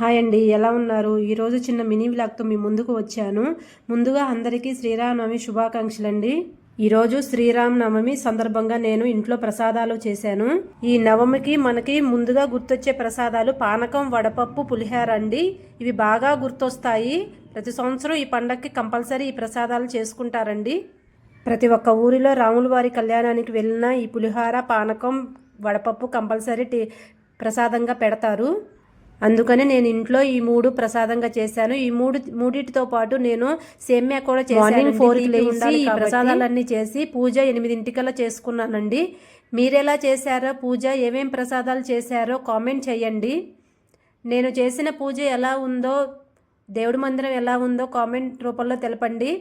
Hi అండి, ఎలా ఉన్నారు? ఈరోజు చిన్న మినీ వ్లాగ్తో మీ ముందుకు వచ్చాను. ముందుగా అందరికీ శ్రీరామనవమి శుభాకాంక్షలు అండి. ఈరోజు శ్రీరామనవమి సందర్భంగా నేను ఇంట్లో ప్రసాదాలు చేశాను. ఈ నవమికి మనకి ముందుగా గుర్తొచ్చే ప్రసాదాలు పానకం, వడపప్పు, పులిహోర అండి. ఇవి బాగా గుర్తొస్తాయి. ప్రతి సంవత్సరం ఈ పండగకి కంపల్సరీ ఈ ప్రసాదాలు చేసుకుంటారండి. ప్రతి ఒక్క ఊరిలో రాముల వారి కళ్యాణానికి వెళ్ళినా ఈ పులిహోర, పానకం, వడపప్పు కంపల్సరీ ప్రసాదంగా పెడతారు. అందుకని నేను ఇంట్లో ఈ 3 ప్రసాదంగా చేశాను. ఈ మూడిటితో పాటు నేను సేమ్యా కూడా చేశాను. మార్నింగ్ 4కి లేచి ఈ ప్రసాదాలన్నీ చేసి పూజ 8 చేసుకున్నానండి. మీరెలా చేశారో, పూజ ఏమేం ప్రసాదాలు చేశారో కామెంట్ చేయండి. నేను చేసిన పూజ ఎలా ఉందో, దేవుడి మందిరం ఎలా ఉందో కామెంట్ రూపంలో తెలపండి.